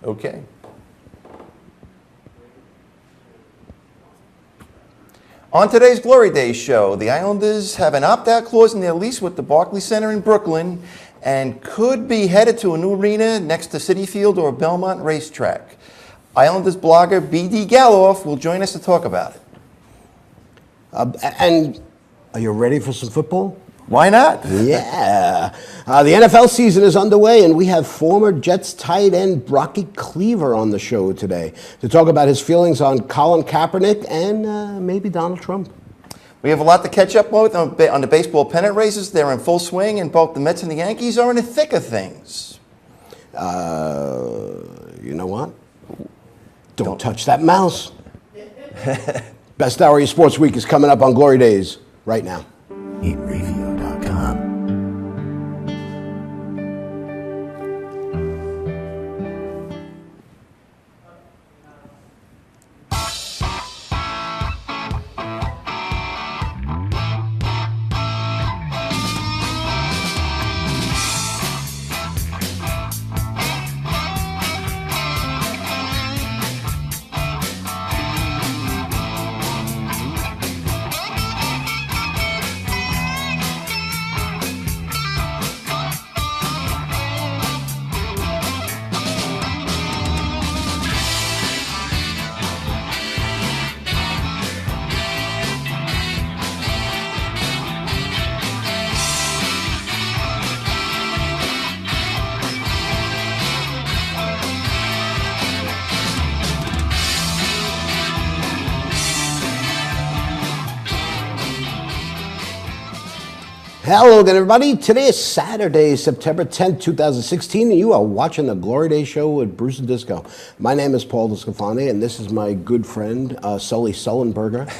Okay. On today's Glory Days show, the Islanders have an opt-out clause in their lease with the Barclays Center in Brooklyn and could be headed to a new arena next to Citi Field or Belmont Racetrack. Islanders blogger B.D. Galoff will join us to talk about it. And are you ready for some football? Why not? Yeah. The NFL season is underway, and we have former Jets tight end Brocky Cleaver on the show today to talk about his feelings on Colin Kaepernick and maybe Donald Trump. We have a lot to catch up with on the baseball pennant races. They're in full swing, and both the Mets and the Yankees are in the thick of things. You know what? Don't touch that mouse. Best hour of your sports week is coming up on Glory Days right now. Inravio.com. Hello again, everybody. Today is Saturday, September 10th, 2016, and you are watching the Glory Day Show with Bruce and Disco. My name is Paul Descafani, and this is my good friend, Sully Sullenberger.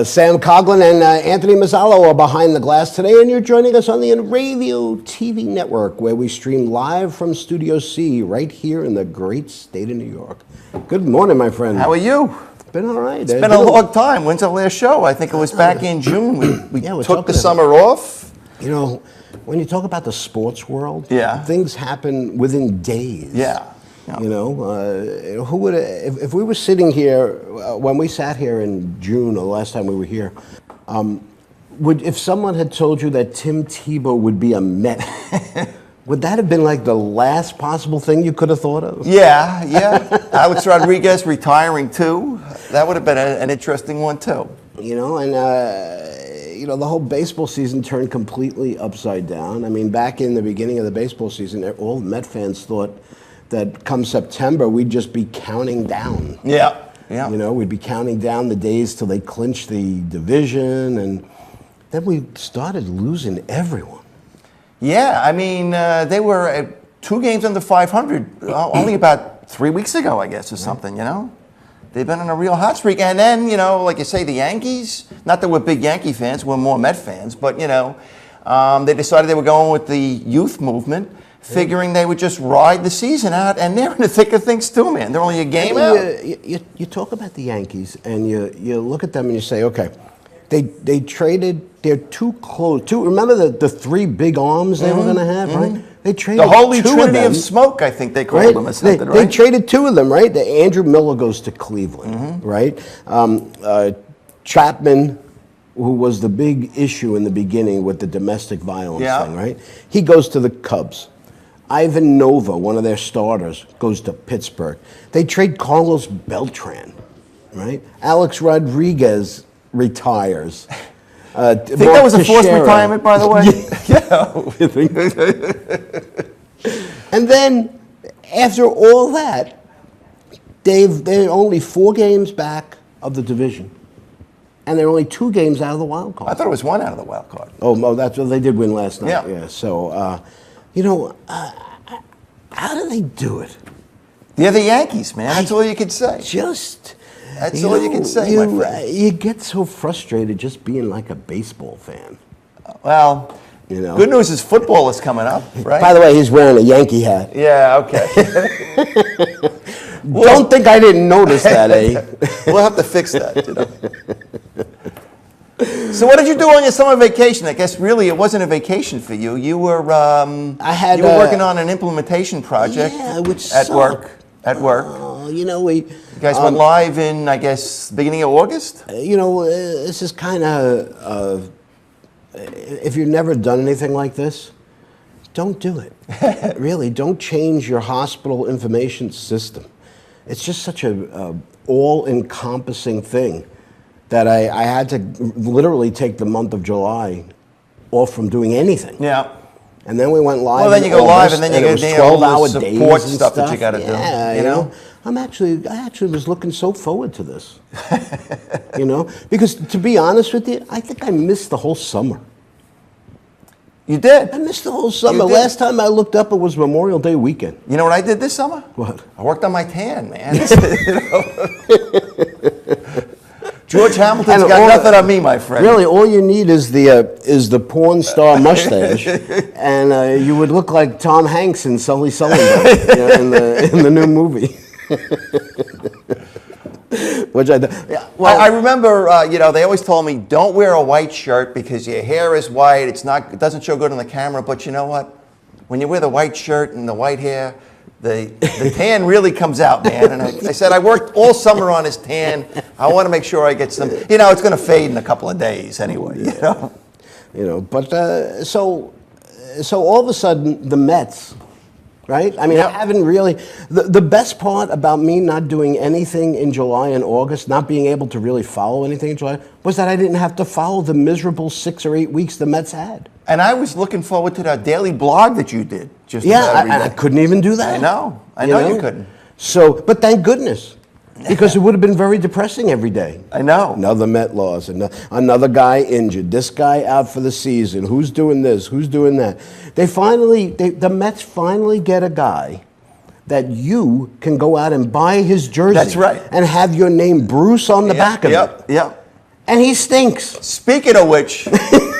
Sam Coughlin and Anthony Mazzallo are behind the glass today, and you're joining us on the Inravio TV network, where we stream live from Studio C right here in the great state of New York. Good morning, my friend. How are you? Been all right. It's been a long time. When's our last show? I think it was back in June. We took the summer off. You know, when you talk about the sports world, yeah, things happen within days. Yeah. You know, who would if we were sitting here when we sat here in June, or the last time we were here, if someone had told you that Tim Tebow would be a Met? Would that have been like the last possible thing you could have thought of? Yeah. Alex Rodriguez retiring too. That would have been an interesting one too. You know, and the whole baseball season turned completely upside down. I mean, back in the beginning of the baseball season, all Met fans thought that come September we'd just be counting down. Yeah. You know, we'd be counting down the days till they clinched the division, and then we started losing everyone. Yeah, I mean, they were 2 games under 500 only about 3 weeks ago, I guess, or something, you know? They've been on a real hot streak. And then, you know, like you say, the Yankees, not that we're big Yankee fans, we're more Met fans, but, you know, they decided they were going with the youth movement, figuring they would just ride the season out, and they're in the thick of things too, man. They're only a game out. You talk about the Yankees, and you look at them and you say, okay, they traded. They're too close. Remember the 3 big arms they were going to have, right? They traded the Holy 2 Trinity of them. of Smoke, I think they called them or something, right? They traded 2 of them, right? Andrew Miller goes to Cleveland, right? Chapman, who was the big issue in the beginning with the domestic violence thing, right? He goes to the Cubs. Ivan Nova, one of their starters, goes to Pittsburgh. They trade Carlos Beltran, right? Alex Rodriguez retires. I think that was a forced retirement, by the way. And then, after all that, they're only 4 games back of the division, and they're only 2 games out of the wild card. I thought it was 1 out of the wild card. Oh, that's what they did win last night. Yeah. So, you know, how do they do it? They're the Yankees, man. That's all you can say. That's all you can say, my friend. You get so frustrated just being like a baseball fan. Well, you know, good news is football is coming up, right? By the way, he's wearing a Yankee hat. Yeah, okay. Don't think I didn't notice that, eh? We'll have to fix that, you know. So what did you do on your summer vacation? I guess really it wasn't a vacation for you. You were you were working on an implementation project at work. At work. We. You guys went live in, I guess, beginning of August? This is kind of, if you've never done anything like this, don't do it. Really, don't change your hospital information system. It's just such a all-encompassing thing that I had to literally take the month of July off from doing anything. Yeah. And then we went live. Well, then you go live, and then you get 12-hour support stuff that you got to do. Yeah, you know. I actually was looking so forward to this. Because to be honest with you, I think I missed the whole summer. You did. I missed the whole summer. Last time I looked up, it was Memorial Day weekend. You know what I did this summer? What? I worked on my tan, man. George Hamilton's got nothing on me, my friend. Really, all you need is the porn star mustache, and you would look like Tom Hanks in Sully Sullivan in the new movie. Which I remember, they always told me, don't wear a white shirt because your hair is white. It doesn't show good on the camera. But you know what? When you wear the white shirt and the white hair, the tan really comes out, man. And I said, I worked all summer on his tan. I want to make sure I get some. It's going to fade in a couple of days anyway. But so all of a sudden the Mets. Right? I mean, I haven't really. The best part about me not doing anything in July and August, not being able to really follow anything in July, was that I didn't have to follow the miserable 6 or 8 weeks the Mets had. And I was looking forward to that daily blog that you did. I couldn't even do that. I know you couldn't. So, but thank goodness. Because it would have been very depressing every day. I know. Another Met loss, another guy injured, this guy out for the season, who's doing this, who's doing that. The Mets finally get a guy that you can go out and buy his jersey. That's right. And have your name Bruce on the back of it. Yep. And he stinks. Speaking of which,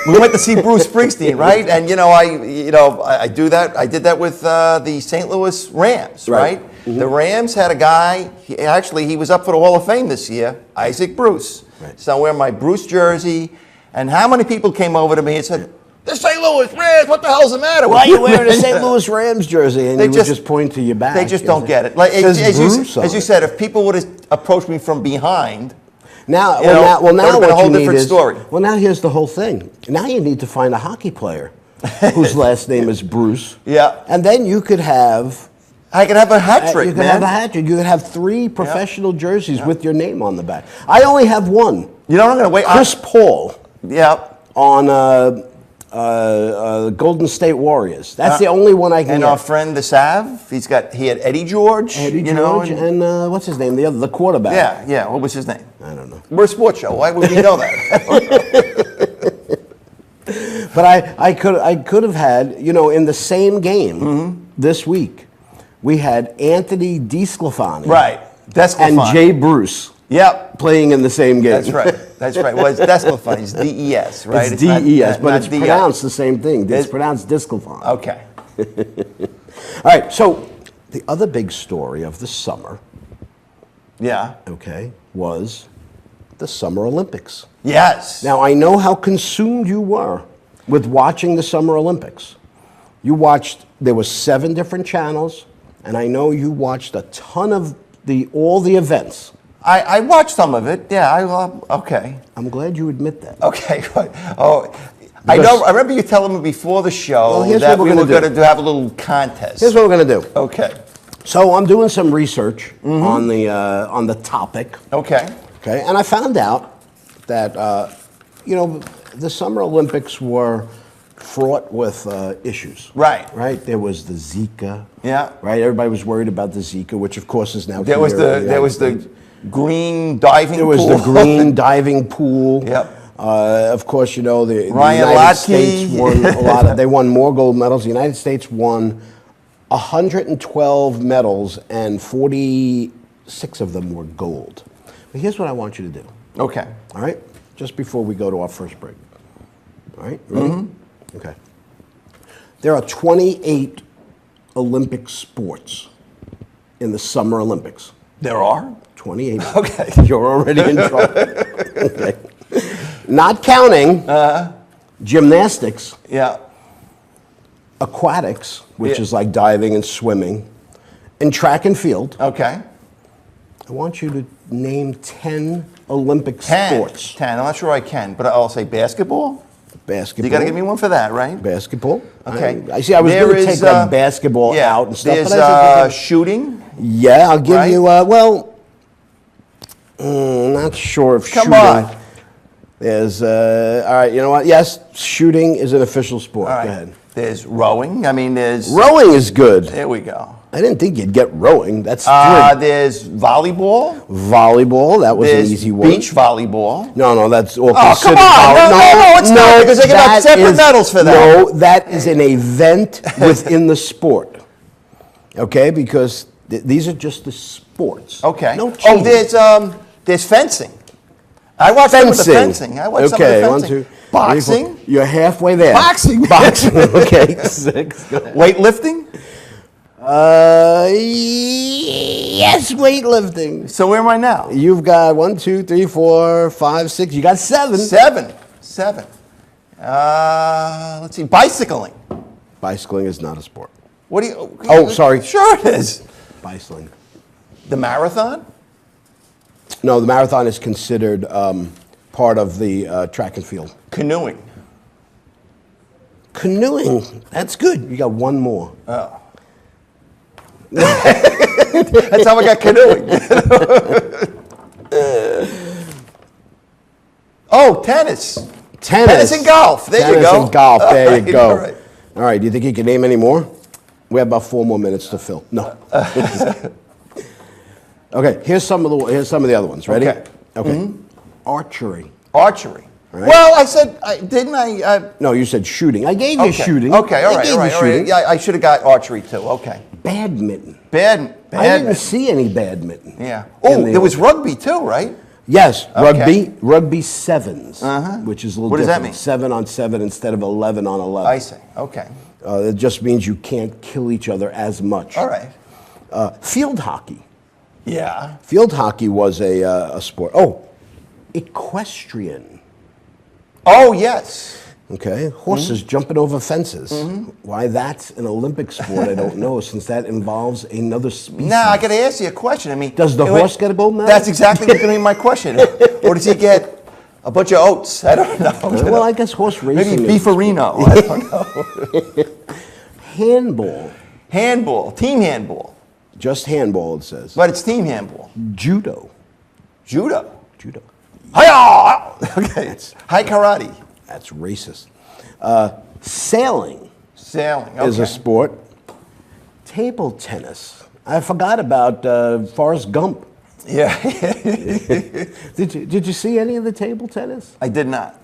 we went to see Bruce Springsteen, right? And I do that. I did that with the St. Louis Rams, right? Mm-hmm. The Rams had a guy. He was up for the Hall of Fame this year, Isaac Bruce. Right. So I wear my Bruce jersey, and how many people came over to me and said, "The St. Louis Rams, what the hell's the matter with you?" Why are you wearing a St. Louis Rams jersey? And they would just point to your back. They just don't get it. Like as you said, if people would have approached me from behind. Now what you need is story. Well, now here's the whole thing. Now you need to find a hockey player whose last name is Bruce. Yeah. And then you could have. I could have a hat trick, You could have a hat trick. You could have 3 professional jerseys with your name on the back. I only have one. You know what I'm going to wait? Chris Paul. Yeah. On Golden State Warriors. That's the only one I can get. And our friend the Sav, he had Eddie George. And what's his name? The quarterback. Yeah. What was his name? I don't know. We're a sports show. Why would we know that? But I could have had, in the same game this week, we had Anthony DeSclafani. Right. And Jay Bruce. Yep. Playing in the same game. That's right. Well, it's DeSclafani. It's D-E-S, right? It's D-E-S, but it's pronounced the same thing. It's pronounced DeSclafani. Okay. All right, so the other big story of the summer, was the Summer Olympics. Yes. Now, I know how consumed you were with watching the Summer Olympics. There were 7 different channels, and I know you watched a ton of all the events. I watched some of it. Yeah, okay. I'm glad you admit that. Okay, good. I remember you telling me before the show that we were going to have a little contest. Here's what we're going to do. Okay. So I'm doing some research on the topic. Okay. Okay, and I found out that the Summer Olympics were fraught with issues. Right. There was the Zika. Yeah. Right. Everybody was worried about the Zika, which of course is now. There was the green diving pool. There was the green diving pool. Yep. Of course, the Ryan United States won a lot. They won more gold medals. The United States won 112 medals, and 46 of them were gold. But here's what I want you to do. Okay. All right? Just before we go to our first break. All right? Ready? Mm-hmm. Okay. There are 28 Olympic sports in the Summer Olympics. There are? 28. Okay. You're already in trouble. Okay. Not counting gymnastics, Yeah. aquatics, which Yeah. is like diving and swimming, and track and field. Okay. I want you to name 10 Olympic 10. sports. 10. I'm not sure I can, but I'll say basketball. Basketball. You got to give me one for that, right? Basketball. Okay. I see. I was There going to is, take like basketball yeah, out and stuff. There's but I think shooting. yeah, I'll give right? you. Not sure if Come shooting. on. There's all right. You know what? Yes, shooting is an official sport. All right. Go ahead. There's rowing. I mean, there's. Rowing is good. There we go. I didn't think you'd get rowing. That's three. There's volleyball. Volleyball. That was There's an easy one. beach volleyball. No, that's all Oh, come considered. on. No, it's not, because they give out that separate is- medals for that. No, that is an event within the sport. Okay, because these are just the sports. Okay. No Oh, cheating. there's fencing. I watched some of the Fencing. fencing. I watched Okay, some of one, the two, fencing. three, Boxing. four. You're halfway there. Boxing. Boxing. Okay. 6. Go ahead. Weightlifting. Yes, weightlifting. So where am I now? You've got 1, 2, 3, 4, 5, 6. You got 7. 7. Let's see. Bicycling. Bicycling is not a sport. What do you? Oh, sorry. Sure it is. Bicycling. The marathon. No, the marathon is considered part of the track and field. Canoeing. Canoeing. That's good. You got one more. Oh. That's how I got canoeing. Oh, tennis. Tennis and golf. There you go. Tennis and golf. There All right, you go. all right. All right. Do you think you can name any more? We have about 4 more minutes to fill. No. Okay. Here's some of the other ones. Ready? Okay. Okay. Archery. Archery. Right. Well, I said, didn't I? No, you said shooting. I gave you Okay. shooting. Okay, all I right, gave all right, you all right. shooting. Yeah, I should have got archery too. Okay. Badminton. I Bad. didn't see any badminton. Yeah. in Oh, there was rugby too, right? Yes, Okay. rugby sevens, which is a little What does that different. mean? 7 on 7 instead of 11 on 11. I see. Okay. It just means you can't kill each other as much. All right. Field hockey. Yeah. Field hockey was a sport. Oh, equestrian. Oh, yes. Okay, horses jumping over fences. Why that's an Olympic sport, I don't know, since that involves another species. Now, I got to ask you a question. I mean, Does the horse get a gold medal? That's exactly what's going to be my question. Or does he get a bunch of oats? I don't know. Well, I guess horse racing. Maybe is- beefarino. I don't know. Handball. Handball. Team handball. Just handball, it says. But it's team handball. Judo. Judo. Judo. Hi-ya! Okay. Hi karate. That's racist. Sailing Sailing. is a Okay. sport. Table tennis. I forgot about Forrest Gump. Yeah. Did you see any of the table tennis? I did not.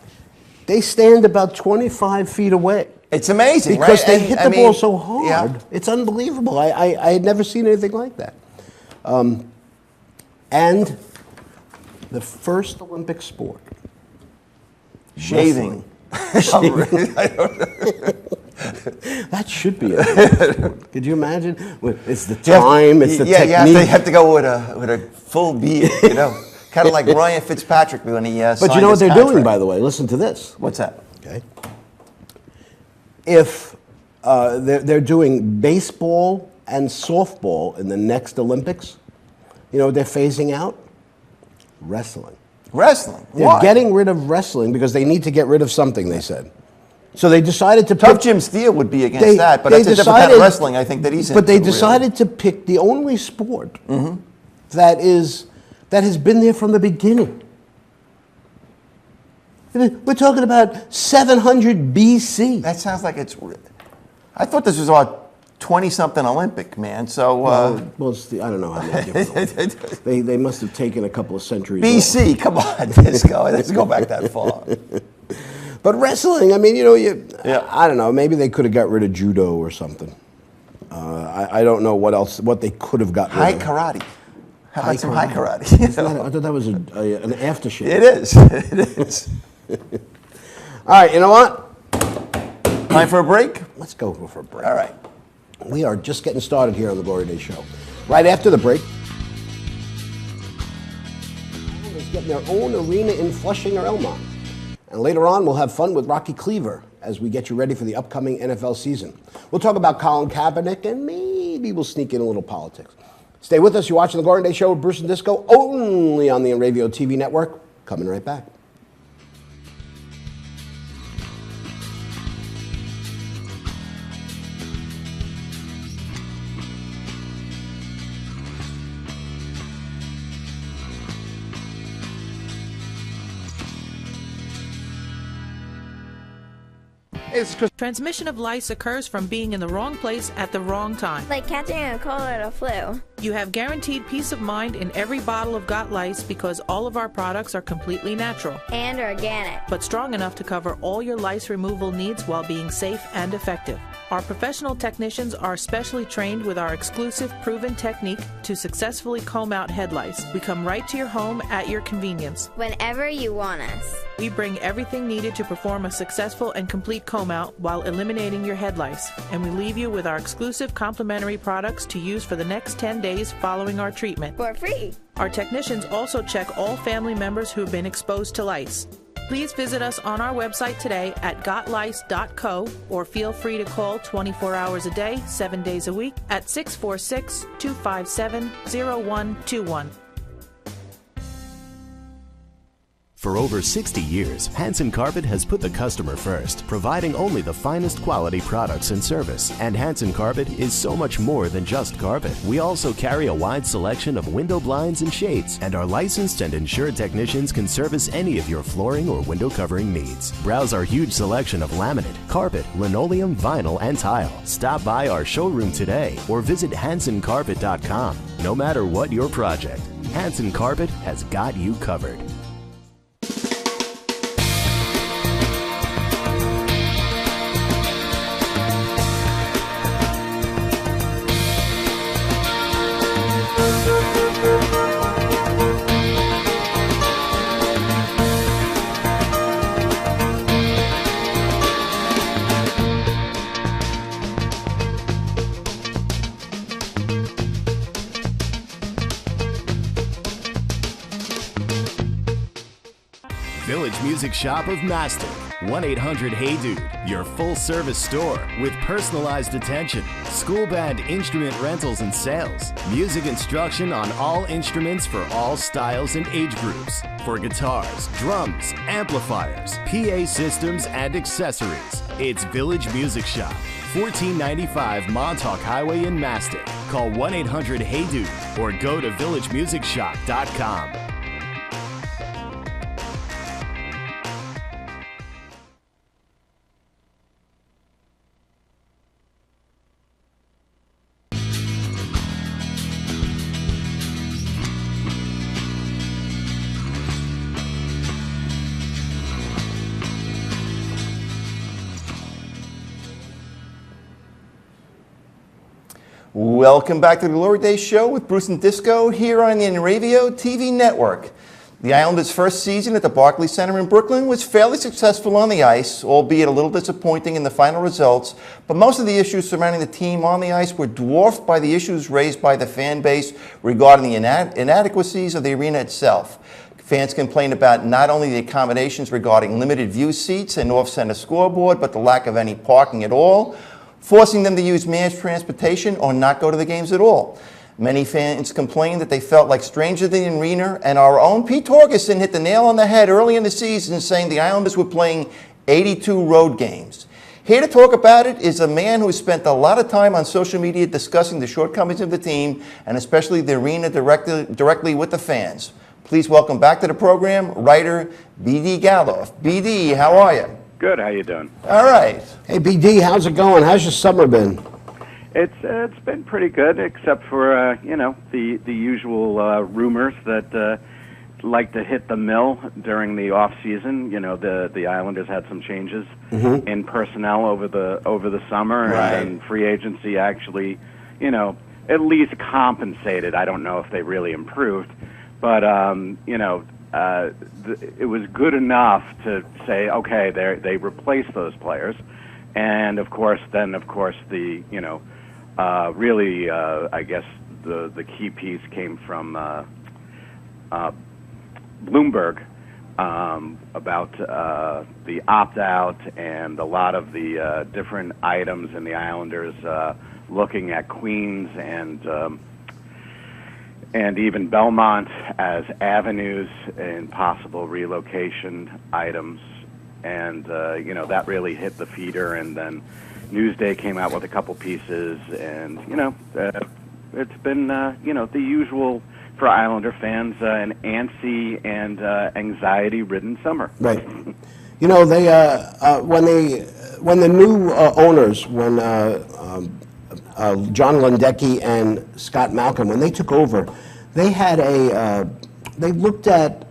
They stand about 25 feet away It's amazing, because right? they And, hit I the ball mean, so hard. Yeah. It's unbelievable. I had never seen anything like that. And the first Olympic sport. Shaving. That should be it. Could you imagine? It's the time, it's the yeah, technique. you have to go with a full beard, you know, kind of like Ryan Fitzpatrick when he But you know what they're doing, by the way? Listen to this. What's that? Okay. If they're doing baseball and softball in the next Olympics, you know what they're phasing out? Wrestling. Wrestling. They're Why? getting rid of wrestling because they need to get rid of something, they said. So they decided to Tough pick, Jim Steele would be against they- that, but they that's a different kind of decided- wrestling I think that he's but they into, really. decided to pick the only sport that has been there from the beginning. We're talking about 700 BC. That sounds like it's. I thought this was about 20-something Olympic, man. So Well, I don't know how they get they must have taken a couple of centuries. off. BC, come on, let's go back that far. But wrestling, I mean, you know, Yeah. I don't know. Maybe they could have got rid of judo or something. I don't know what they could have gotten High rid of. karate. How High about some high karate. karate? You Isn't know? that- I thought that was an aftershave. It is. It is. All right, you know what? Time for a break? Let's go for a break. All right. We are just getting started here on the Glory Days Show. Right after the break, is getting their own arena in Flushing or Elmont. And later on, we'll have fun with Rocky Cleaver as we get you ready for the upcoming NFL season. We'll talk about Colin Kaepernick, and maybe we'll sneak in a little politics. Stay with us. You're watching The Gordon Day Show with Bruce and Disco, only on the Inravio TV network. Coming right back. Transmission of lice occurs from being in the wrong place at the wrong time. Like catching a cold or the flu. You have guaranteed peace of mind in every bottle of Got Lice because all of our products are completely natural. And organic. But strong enough to cover all your lice removal needs while being safe and effective. Our professional technicians are specially trained with our exclusive proven technique to successfully comb out head lice. We come right to your home at your convenience. Whenever you want us. We bring everything needed to perform a successful and complete comb out while eliminating your head lice. And we leave you with our exclusive complimentary products to use for the next 10 days following our treatment. For free. Our technicians also check all family members who have been exposed to lice. Please visit us on our website today at gotlice.co or feel free to call 24 hours a day, 7 days a week at 646-257-0121. For over 60 years, Hanson Carpet has put the customer first, providing only the finest quality products and service. And Hanson Carpet is so much more than just carpet. We also carry a wide selection of window blinds and shades, and our licensed and insured technicians can service any of your flooring or window covering needs. Browse our huge selection of laminate, carpet, linoleum, vinyl, and tile. Stop by our showroom today or visit HansonCarpet.com. No matter what your project, Hanson Carpet has got you covered. Village Music Shop of Mastic. 1-800-HEY-DUDE. Your full-service store with personalized attention, school band instrument rentals and sales, music instruction on all instruments for all styles and age groups, for guitars, drums, amplifiers, PA systems, and accessories. It's Village Music Shop, 1495 Montauk Highway in Mastic. Call 1-800-HEY-DUDE or go to villagemusicshop.com. Welcome back to the Glory Days Show with Bruce and Disco here on the Inravio TV network. The Islanders' first season at the Barclays Center in Brooklyn was fairly successful on the ice, albeit a little disappointing in the final results, but most of the issues surrounding the team on the ice were dwarfed by the issues raised by the fan base regarding the inadequacies of the arena itself. Fans complained about not only the accommodations regarding limited view seats and off-center scoreboard, but the lack of any parking at all, forcing them to use mass transportation or not go to the games at all. Many fans complained that they felt like strangers in the arena, and our own Pete Torgerson hit the nail on the head early in the season, saying the Islanders were playing 82 road games. Here to talk about it is a man who spent a lot of time on social media discussing the shortcomings of the team, and especially the arena directly with the fans. Please welcome back to the program, writer B.D. Galoff. B.D., how are you? Good. How you doing? All right. Hey, BD, how's it going? How's your summer been? It's been pretty good, except for the usual rumors that like to hit the mill during the off season. You know, the Islanders had some changes in personnel over the summer, Right. and free agency actually, at least compensated. I don't know if they really improved, but it was good enough to say, okay, they replaced those players, and of course the really I guess the key piece came from Bloomberg about the opt-out and a lot of the different items in the Islanders looking at Queens and even Belmont as avenues and possible relocation items. And, that really hit the feeder. And then Newsday came out with a couple pieces. And, it's been, the usual for Islander fans, an antsy and anxiety-ridden summer. Right. They when the new owners, when John Lundecki and Scott Malcolm, when they took over, they had they looked at,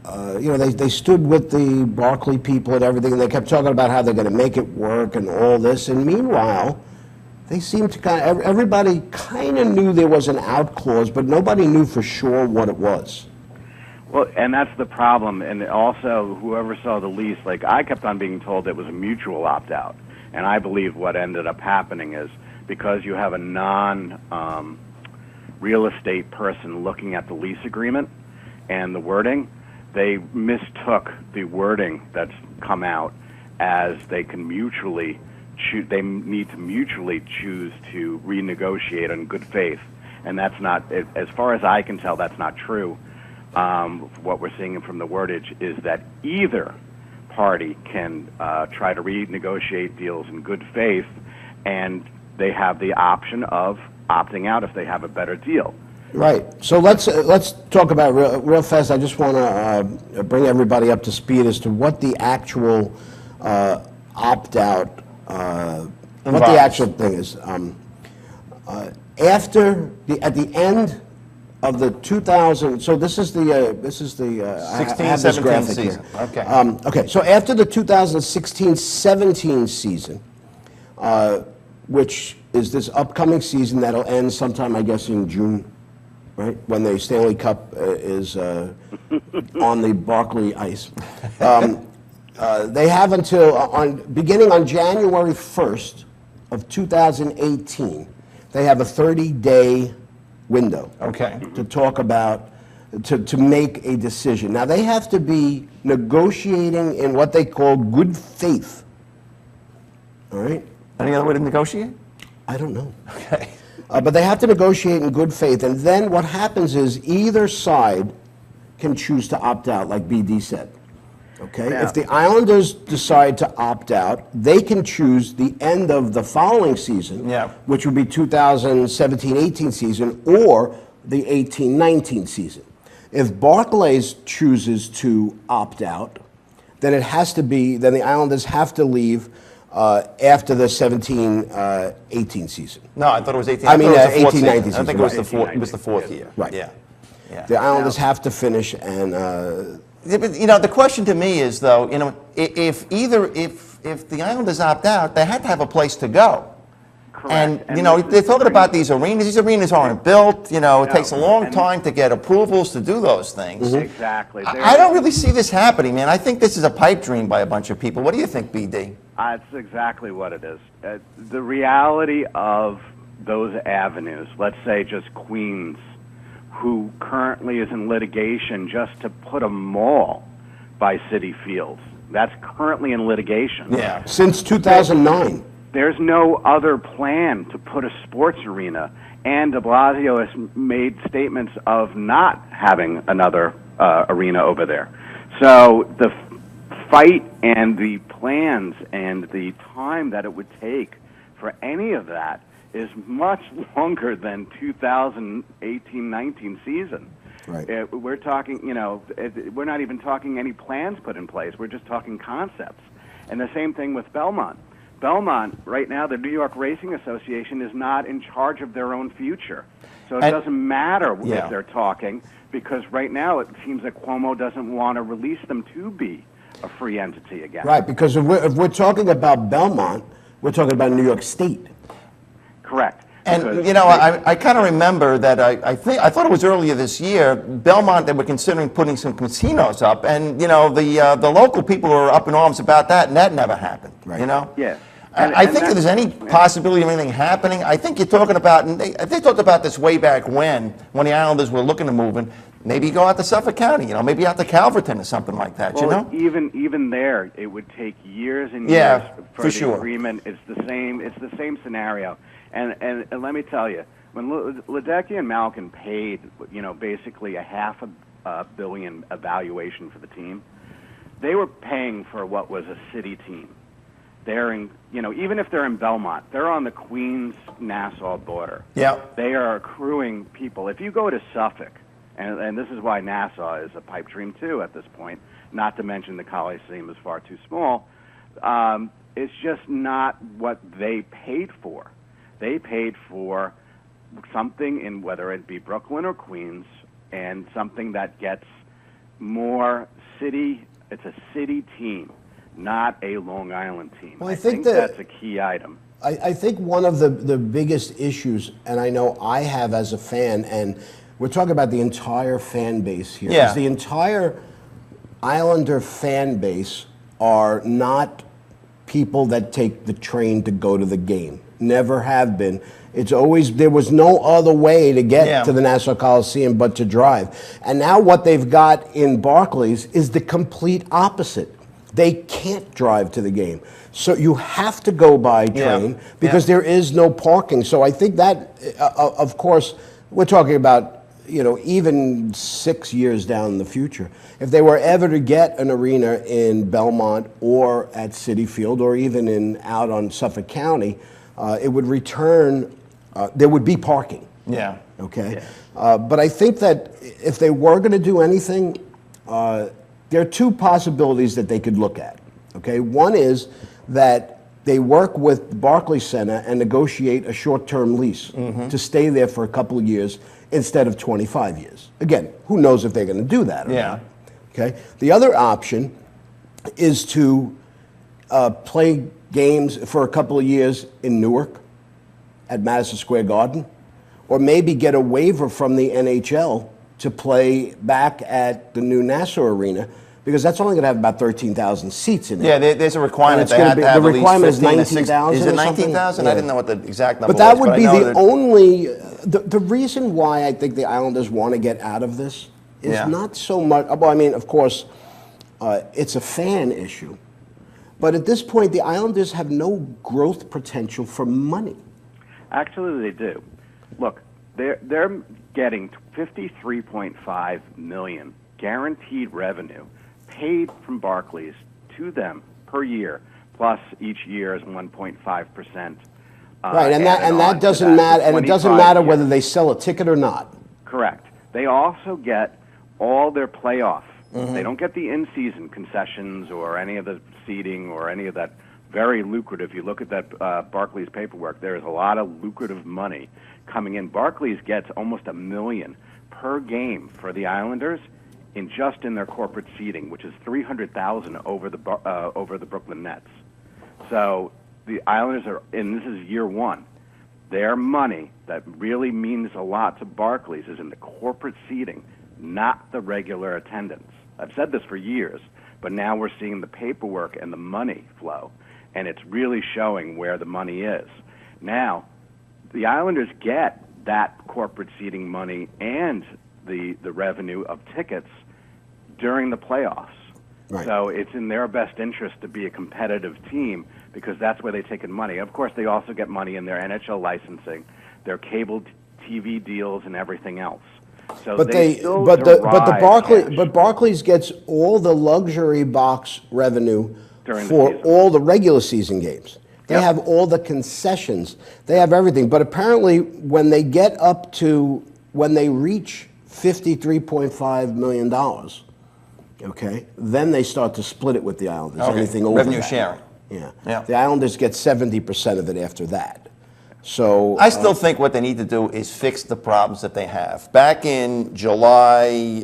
they stood with the Barclay people and everything, and they kept talking about how they're going to make it work and all this. And meanwhile, they seemed to everybody kind of knew there was an out clause, but nobody knew for sure what it was. Well, and that's the problem. And also, whoever saw the lease, like I kept on being told it was a mutual opt-out. And I believe what ended up happening is because you have a non-real estate person looking at the lease agreement and the wording, they mistook the wording that's come out as they can mutually they need to mutually choose to renegotiate in good faith. And that's not, as far as I can tell, that's not true. What we're seeing from the wordage is that either party can try to renegotiate deals in good faith, and they have the option of opting out if they have a better deal. Right. So let's talk about real fast. I just want to bring everybody up to speed as to what the actual opt-out, what the actual thing is. At the end of the 2000, so this is the 16-17 season. Okay. Okay. So after the 2016-17 season, which is this upcoming season that'll end sometime, I guess, in June, right, when the Stanley Cup is on the Barclay ice. They have until beginning on January 1st of 2018. They have a 30-day window. Okay. To talk about, to make a decision. Now they have to be negotiating in what they call good faith. All right. Any other way to negotiate? I don't know. Okay. But they have to negotiate in good faith, and then what happens is either side can choose to opt out, like BD said. Okay? Yeah. If the Islanders decide to opt out, they can choose the end of the following season, which would be 2017-18 season, or the 18-19 season. If Barclays chooses to opt out, then it has to be, then the Islanders have to leave after the 17-18 season. No, I thought it was 18. I mean, 18-19 season. I think it was the fourth. It was the fourth year. Right. Yeah. The Islanders have to finish, and the question to me is though, if the Islanders opt out, they had to have a place to go. Correct. And they're talking about these arenas. These arenas aren't built. It takes a long time to get approvals to do those things. Exactly. I don't really see this happening, man. I think this is a pipe dream by a bunch of people. What do you think, BD? That's exactly what it is. The reality of those avenues, let's say just Queens, who currently is in litigation just to put a mall by Citi Fields. That's currently in litigation. Yeah. Since 2009. There's no other plan to put a sports arena, and de Blasio has made statements of not having another arena over there. So the fight and the plans and the time that it would take for any of that is much longer than 2018-19 season. Right. We're talking, we're not even talking any plans put in place. We're just talking concepts. And the same thing with Belmont. Belmont, right now, the New York Racing Association is not in charge of their own future. So it doesn't matter if they're talking, because right now it seems that Cuomo doesn't want to release them to be a free entity again. Right, because if we're talking about Belmont, we're talking about New York State. Correct. And I kind of remember that I thought it was earlier this year, Belmont, they were considering putting some casinos up, and the local people were up in arms about that, and that never happened. Right. Yeah. I think if there's any possibility of anything happening, I think you're talking about, and they talked about this way back when the Islanders were looking to move in. Maybe go out to Suffolk County, you know, maybe out to Calverton or something like that, you know? Even there, it would take years and Yeah, years for the sure. agreement. It's the same scenario. And let me tell you, when Ledecky and Malkin paid, you know, basically a $500 million evaluation for the team, they were paying for what was a city team. They're in, you know, even if they're in Belmont, they're on the Queens-Nassau border. Yeah. They are accruing people. If you go to Suffolk, and this is why Nassau is a pipe dream too at this point, not to mention the Coliseum is far too small, it's just not what they paid for. They paid for something in, whether it be Brooklyn or Queens, and something that gets more city, it's a city team, not a Long Island team. Well, I think that's a key item. I think one of the biggest issues, and I know I have as a fan, and we're talking about the entire fan base here, Yeah. is the entire Islander fan base are not people that take the train to go to the game. Never have been. It's always, there was no other way to get to the Nassau Coliseum but to drive. And now what they've got in Barclays is the complete opposite. They can't drive to the game. So you have to go by train because there is no parking. So I think that, of course, we're talking about, you know, even 6 years down in the future. If they were ever to get an arena in Belmont or at Citi Field or even out on Suffolk County, it would return, there would be parking. Yeah. Okay? But I think that if they were going to do anything, there are two possibilities that they could look at. Okay? One is that they work with the Barclays Center and negotiate a short-term lease to stay there for a couple of years instead of 25 years. Again, who knows if they're going to do that or not. Okay? The other option is to play games for a couple of years in Newark at Madison Square Garden, or maybe get a waiver from the NHL to play back at the new Nassau Arena, because that's only going to have about 13,000 seats in it. Yeah, there's a requirement. They have to have the requirement is 15 to 19,000. Is it 19,000? I didn't know what the exact number but that was. would be the only. The reason why I think the Islanders want to get out of this is not so much. Well, I mean, of course, it's a fan issue, but at this point, the Islanders have no growth potential for money. Actually, they do. Look, they're getting $53.5 million guaranteed revenue paid from Barclays to them per year, plus each year is 1.5%. Right, and that doesn't matter, and it doesn't matter whether they sell a ticket or not. Correct. They also get all their playoff. They don't get the in-season concessions or any of the seating or any of that very lucrative. You look at that Barclays paperwork, there is a lot of lucrative money coming in. Barclays gets almost $1 million per game for the Islanders in their corporate seating, which is $300,000 over the Brooklyn Nets. So the Islanders are, and this is year one, their money that really means a lot to Barclays is in the corporate seating, not the regular attendance. I've said this for years, but now we're seeing the paperwork and the money flow, and it's really showing where the money is. Now, the Islanders get that corporate seating money and the revenue of tickets during the playoffs. Right. So it's in their best interest to be a competitive team because that's where they take in money. Of course, they also get money in their NHL licensing, their cable TV deals, and everything else. So Barclays gets all the luxury box revenue during for all the regular season games. They have all the concessions. They have everything. But apparently, when they reach $53.5 million, okay, then they start to split it with the Islanders. Okay. Anything over revenue that. sharing. Yeah. The Islanders get 70% of it after that. So I still think what they need to do is fix the problems that they have. Back in July,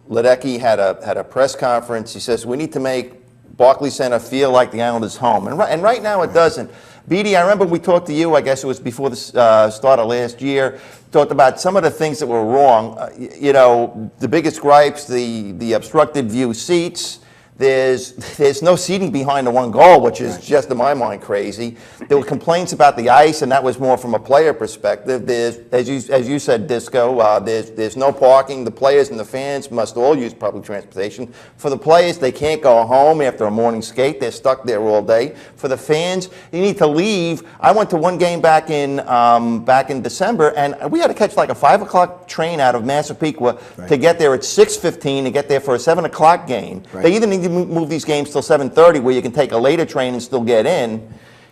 Ledecky had a press conference. He says we need to make Barclays Center feel like the Islanders' home, and right now it doesn't. Beatty, I remember we talked to you. I guess it was before the start of last year. Talked about some of the things that were wrong. You know, the biggest gripes: the obstructed view seats, There's no seating behind the one goal, which is just in my mind crazy. There were complaints about the ice, and that was more from a player perspective. There's, as you said, Disco, there's no parking. The players and the fans must all use public transportation. For the players, they can't go home after a morning skate. They're stuck there all day. For the fans, you need to leave. I went to one game back in December, and we had to catch like a 5 o'clock train out of Massapequa to get there at 6:15 to get there for a 7 o'clock game. They either need to move these games till 7:30, where you can take a later train and still get in.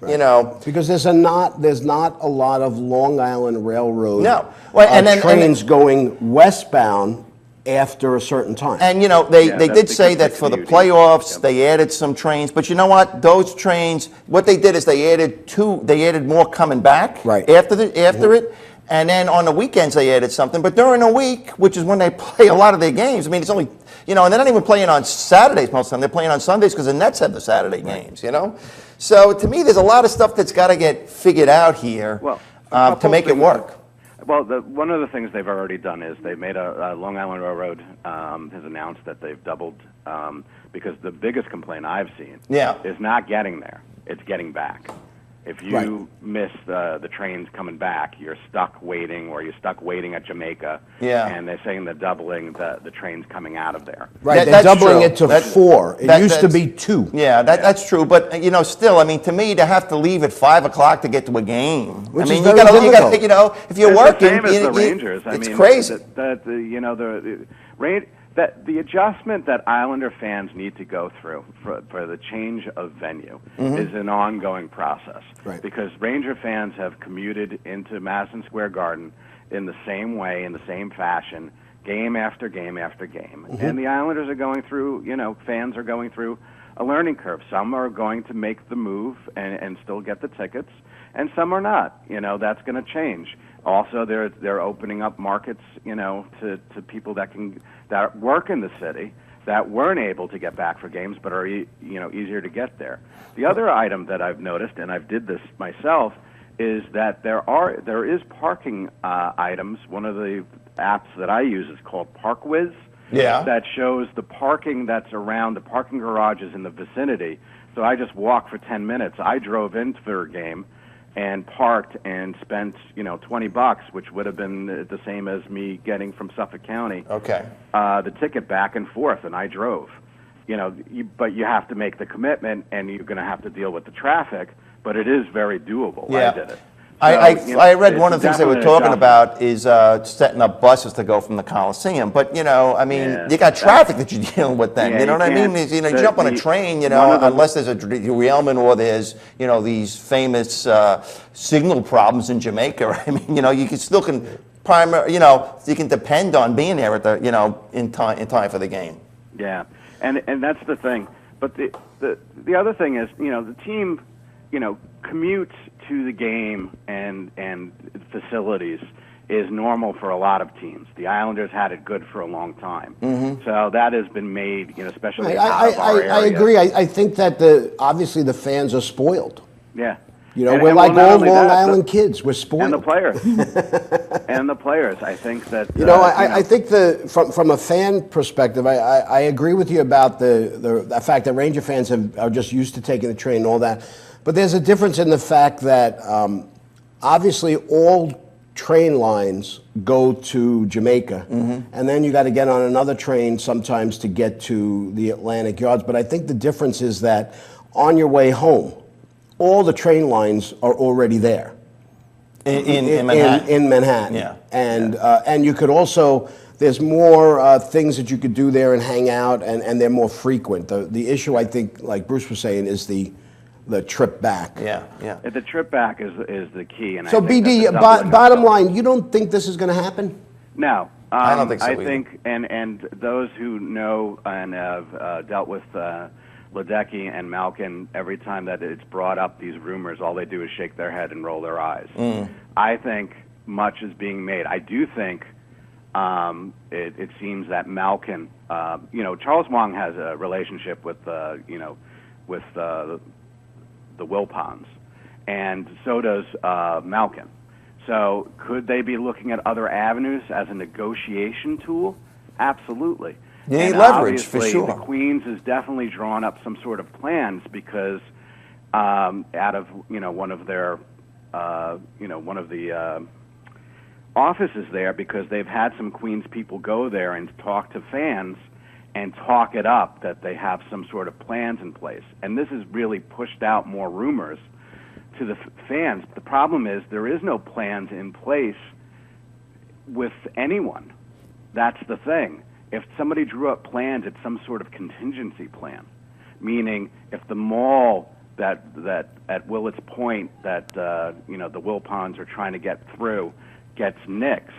You know, because there's not a lot of Long Island Railroad trains going westbound after a certain time. And you know, they did say that for the playoffs they added some trains, but you know what? Those trains, what they did is they added more coming back after it. And then on the weekends they added something, but during the week, which is when they play a lot of their games, I mean, it's only, you know, and they're not even playing on Saturdays most of the time. They're playing on Sundays because the Nets have the Saturday games, you know? So to me, there's a lot of stuff that's got to get figured out here to make it work. Well, one of the things they've already done is they've made a Long Island Railroad has announced that they've doubled, because the biggest complaint I've seen is not getting there, it's getting back. If you miss the trains coming back, you're stuck waiting, or you're stuck waiting at Jamaica. And they're saying they're doubling the trains coming out of there. They're doubling it to 4. It used to be 2. Yeah, that's true. But you know, still, I mean, to me, to have to leave at 5 o'clock to get to a game. Which I mean, is you got, you know, if you're working, the same as the Rangers. It's crazy. The adjustment that Islander fans need to go through for the change of venue is an ongoing process. Because Ranger fans have commuted into Madison Square Garden in the same way, in the same fashion, game after game after game. And the Islanders are going through, you know, fans are going through a learning curve. Some are going to make the move and still get the tickets, and some are not. You know, that's going to change. Also, they're opening up markets, you know, to people that work in the city that weren't able to get back for games, but are easier to get there. The other item that I've noticed, and I've did this myself, is that there is parking items. One of the apps that I use is called ParkWiz. That shows the parking that's around the parking garages in the vicinity. So I just walk for 10 minutes. I drove in for a game and parked and spent, you know, $20, which would have been the same as me getting from Suffolk County the ticket back and forth, and I drove. You know, but you have to make the commitment, and you're going to have to deal with the traffic, but it is very doable. I did it. I read one of the things they were talking about is setting up buses to go from the Coliseum. But, you know, I mean, you got traffic that you're dealing with then. You know what I mean? You know, you jump on a train, you know, unless there's a derailment or there's, you know, these famous signal problems in Jamaica. I mean, you know, you can still you know, you can depend on being there at the, you know, in time for the game. Yeah, and that's the thing. But the other thing is, you know, the team, you know, commutes to the game and facilities is normal for a lot of teams. The Islanders had it good for a long time, so that has been made, you know, especially out of our area. I agree. I think that obviously the fans are spoiled. Yeah. You know, we're like all Long Island kids. We're spoiled. And the players. And the players. I think that... You know, I think from a fan perspective, I agree with you about the fact that Ranger fans are just used to taking the train and all that. But there's a difference in the fact that obviously all train lines go to Jamaica, and then you got to get on another train sometimes to get to the Atlantic Yards. But I think the difference is that on your way home, all the train lines are already there in Manhattan. In Manhattan, and you could also. There's more things that you could do there and hang out, and they're more frequent. The issue, I think, like Bruce was saying, is the trip back. The trip back is the key. And so, BD, bottom line, you don't think this is going to happen? No, I don't think so. I think, and those who know and have dealt with Ledecky and Malkin, every time that it's brought up, these rumors, all they do is shake their head and roll their eyes. I think much is being made. I do think it seems that Malkin, you know, Charles Wong has a relationship with, you know, with the Wilpons, and so does Malkin. So could they be looking at other avenues as a negotiation tool? Absolutely. You need And leverage, for obviously, sure. the Queens has definitely drawn up some sort of plans because out of one of their one of the offices there, because they've had some Queens people go there and talk to fans and talk it up that they have some sort of plans in place. And this has really pushed out more rumors to the fans. The problem is there is no plans in place with anyone. That's the thing. If somebody drew up plans, it's some sort of contingency plan, meaning if the mall that at Willets Point that the Wilpons are trying to get through gets nixed,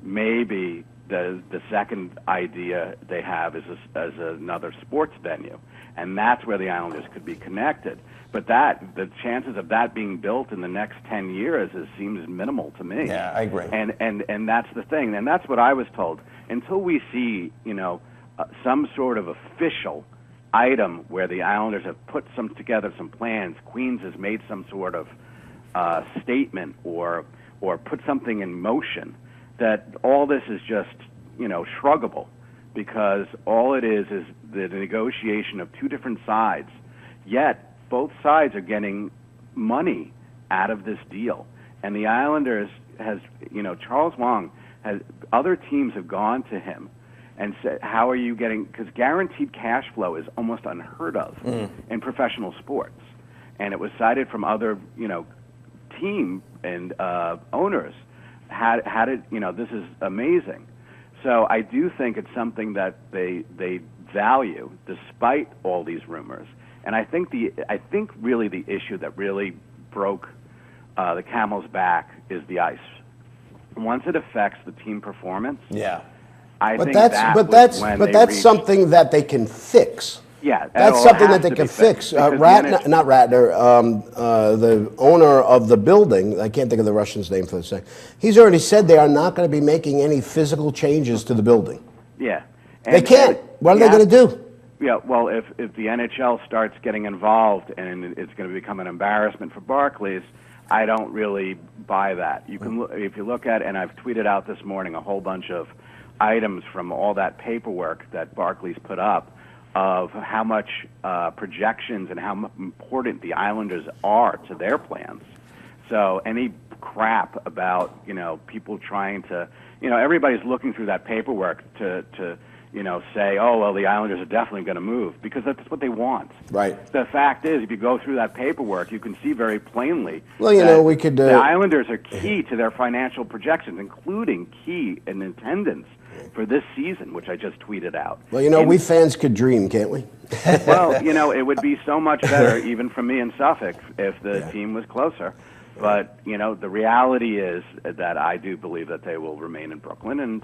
maybe the second idea they have is as another sports venue, and that's where the Islanders could be connected. But the chances of that being built in the next 10 years seems minimal to me. Yeah, I agree. And that's the thing, and that's what I was told. Until we see, some sort of official item where the Islanders have put together some plans, Queens has made some sort of statement or put something in motion, that all this is just, shruggable, because all it is the negotiation of two different sides, yet both sides are getting money out of this deal. And the Islanders Charles Wang other teams have gone to him and said, how are you getting, because guaranteed cash flow is almost unheard of in professional sports. And it was cited from other, team and owners had it, this is amazing. So I do think it's something that they value despite all these rumors. And I think really the issue that really broke the camel's back is the ice. Once it affects the team performance, I think that's something that they can fix. Yeah, that's something that they can fix. The owner of the building, I can't think of the Russian's name for the second. He's already said they are not going to be making any physical changes to the building. Yeah, they can't. What are they going to do? Yeah, well, if the NHL starts getting involved and it's going to become an embarrassment for Barclays, I don't really buy that. You can if you look at, and I've tweeted out this morning a whole bunch of items from all that paperwork that Barclays put up of how much projections and how important the Islanders are to their plans. So any crap about people trying to everybody's looking through that paperwork to say, oh, well, the Islanders are definitely going to move, because that's what they want. Right. The fact is, if you go through that paperwork, you can see very plainly we could... the Islanders are key to their financial projections, including key in attendance for this season, which I just tweeted out. Well, we fans could dream, can't we? Well, it would be so much better, even for me in Suffolk, if the team was closer. But, the reality is that I do believe that they will remain in Brooklyn, and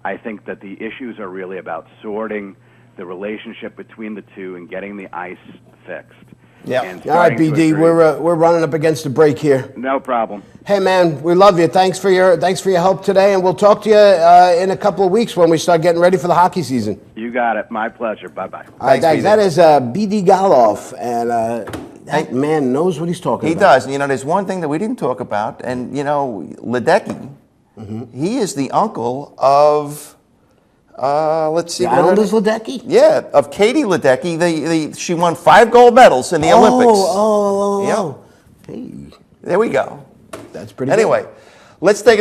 I think that the issues are really about sorting the relationship between the two and getting the ice fixed. Yeah. All right, BD, we're running up against the break here. No problem. Hey, man, we love you. Thanks for your help today, and we'll talk to you in a couple of weeks when we start getting ready for the hockey season. You got it. My pleasure. Bye-bye. All right, thanks. That is BD Galoff, and that man knows what he's talking about. He does. There's one thing that we didn't talk about, and, Ledecky, he is the uncle of... let's see. Islanders Ledecky? Yeah, of Katie Ledecky. She won 5 gold medals in the Olympics. Oh. Hey. There we go. That's pretty Anyway, good. let's take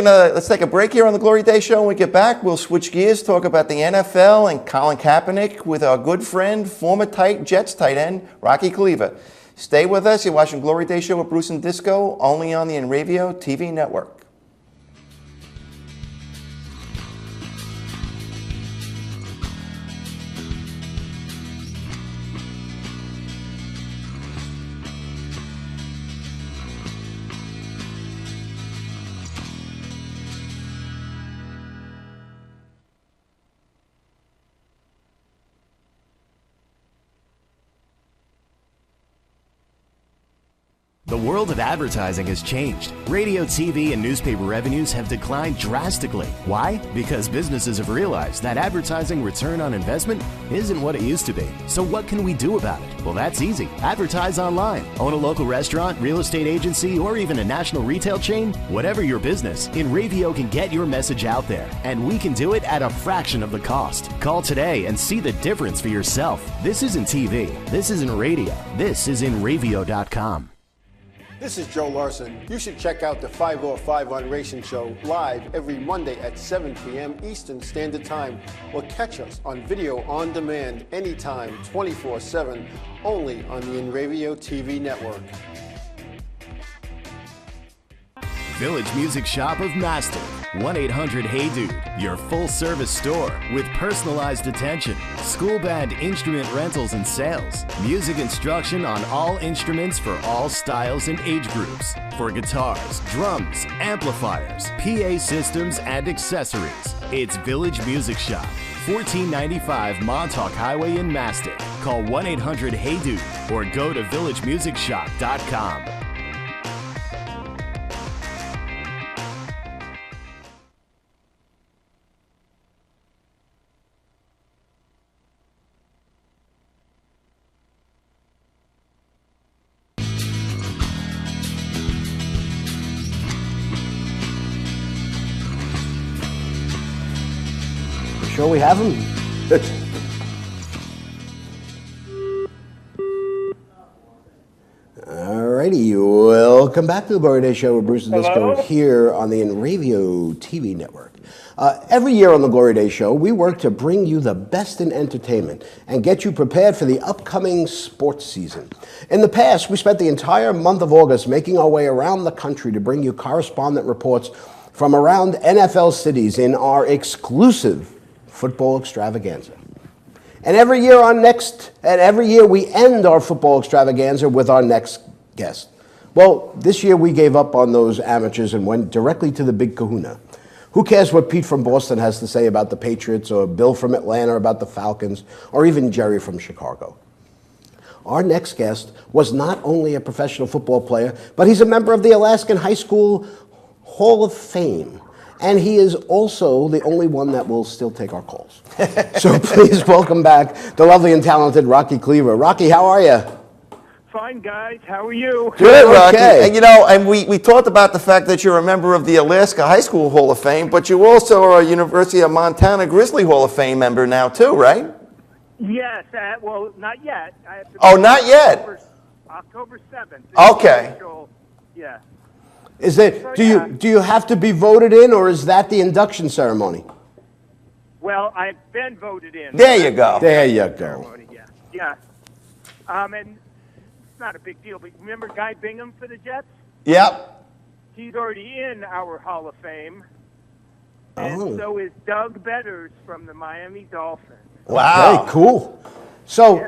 a break here on the Glory Day Show. When we get back, we'll switch gears, talk about the NFL and Colin Kaepernick with our good friend, former Jets tight end, Rocky Cleaver. Stay with us. You're watching Glory Day Show with Bruce and Disco, only on the Inravio TV network. The world of advertising has changed. Radio, TV, and newspaper revenues have declined drastically. Why? Because businesses have realized that advertising return on investment isn't what it used to be. So what can we do about it? Well, that's easy. Advertise online. Own a local restaurant, real estate agency, or even a national retail chain? Whatever your business, Inravio can get your message out there, and we can do it at a fraction of the cost. Call today and see the difference for yourself. This isn't TV. This isn't radio. This is Inravio.com. This is Joe Larson. You should check out the 505 Racing Show live every Monday at 7 p.m. Eastern Standard Time, or catch us on video on demand anytime, 24/7, only on the Inravio TV network. Village Music Shop of Master. 1-800-HEY-DUDE. Your full-service store with personalized attention, school band instrument rentals and sales, music instruction on all instruments for all styles and age groups, for guitars, drums, amplifiers, PA systems, and accessories. It's Village Music Shop, 1495 Montauk Highway in Mastic. Call 1-800-HEY-DUDE or go to villagemusicshop.com. Sure we have him? Alrighty, welcome back to the Glory Day Show with Bruce and Disco here on the Inravio TV network. Every year on the Glory Day Show, we work to bring you the best in entertainment and get you prepared for the upcoming sports season. In the past, we spent the entire month of August making our way around the country to bring you correspondent reports from around NFL cities in our exclusive football extravaganza. And every year we end our football extravaganza with our next guest. Well, this year we gave up on those amateurs and went directly to the big kahuna. Who cares what Pete from Boston has to say about the Patriots, or Bill from Atlanta about the Falcons, or even Jerry from Chicago? Our next guest was not only a professional football player, but he's a member of the Alaskan High School Hall of Fame. And he is also the only one that will still take our calls. So please welcome back the lovely and talented Rocky Cleaver. Rocky, how are you? Fine, guys. How are you? Good, Rocky. Okay. And and we talked about the fact that you're a member of the Alaska High School Hall of Fame, but you also are a University of Montana Grizzly Hall of Fame member now too, right? Yes. Well, not yet. I have to not yet. October 7th. Okay. Yeah. Is it? Do you have to be voted in, or is that the induction ceremony? Well, I've been voted in. There you go. There you go. Yeah. And it's not a big deal, but remember Guy Bingham for the Jets? Yep. He's already in our Hall of Fame. And Oh. so is Doug Betters from the Miami Dolphins. Wow. Okay, cool. So,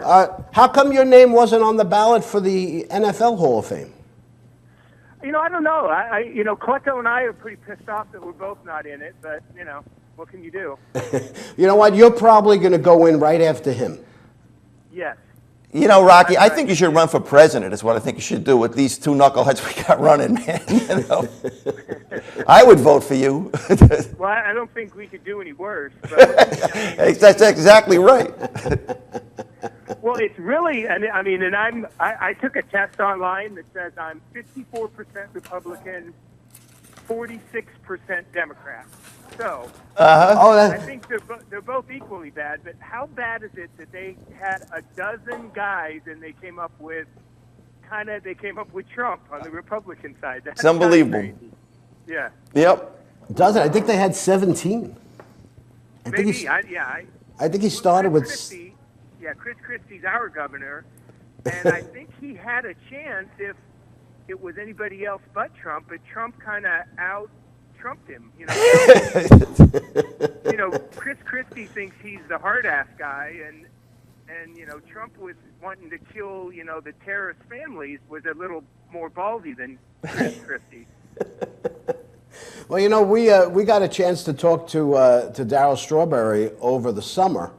how come your name wasn't on the ballot for the NFL Hall of Fame? I don't know. Coleco and I are pretty pissed off that we're both not in it, but, what can you do? You know what? You're probably going to go in right after him. Yes. Rocky, I think you should run for president is what I think you should do with these two knuckleheads we got running, man. I would vote for you. Well, I don't think we could do any worse. But, That's exactly right. Well, it's really, I took a test online that says I'm 54% Republican, 46% Democrat. So, I think they're both equally bad, but how bad is it that they had a dozen guys and they came up with Trump on the Republican side? That's it's unbelievable. crazy. Yeah. Yep. Doesn't I think they had 17. I Maybe, think he started with... Chris Christie's our governor, and I think he had a chance if it was anybody else but Trump, but Trump kind of out-Trumped him. Chris Christie thinks he's the hard-ass guy, and Trump was wanting to kill, the terrorist families, was a little more ballsy than Chris Christie. Well, we got a chance to talk to Darryl Strawberry over the summer,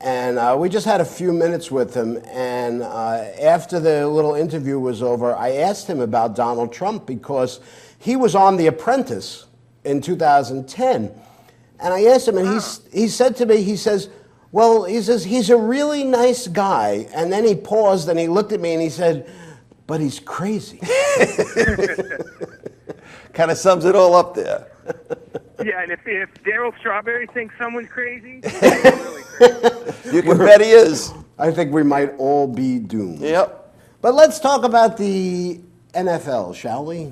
And we just had a few minutes with him. And after the little interview was over, I asked him about Donald Trump because he was on The Apprentice in 2010. And I asked him, and he said to me, he says, he's a really nice guy. And then he paused and he looked at me and he said, but he's crazy. Kind of sums it all up there. Yeah, and if Daryl Strawberry thinks someone's crazy, he's really crazy. You can bet he is. I think we might all be doomed. Yep. But let's talk about the NFL, shall we?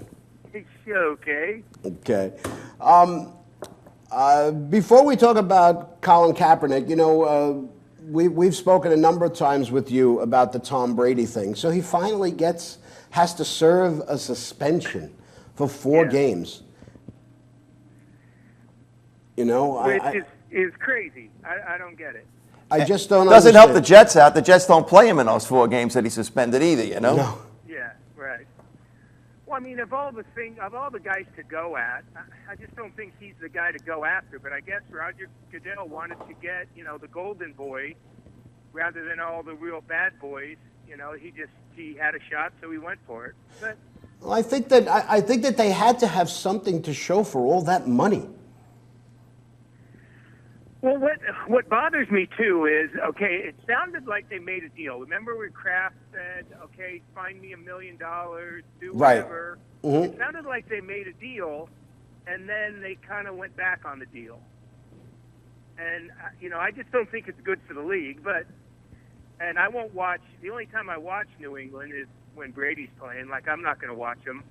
Okay. Okay. Before we talk about Colin Kaepernick, you know, we've spoken a number of times with you about the Tom Brady thing. So he finally has to serve a suspension for 4 games. You know, Which is crazy. I don't get it. I just don't Doesn't help the understand. Jets out. The Jets don't play him in those 4 games that he suspended either, you know? No. Yeah, right. Well, I mean, of all the guys to go at, I just don't think he's the guy to go after. But I guess Roger Goodell wanted to get, you know, the golden boy rather than all the real bad boys. You know, he had a shot, so he went for it. But Well, I think that they had to have something to show for all that money. well, what bothers me too is, okay, it sounded like they made a deal. Remember when Kraft said, okay, find me $1 million, do whatever. Mm-hmm. It sounded like they made a deal, and then they kind of went back on the deal. And, you know, I just don't think it's good for the league. And I won't watch, the only time I watch New England is when Brady's playing. Like, I'm not going to watch them.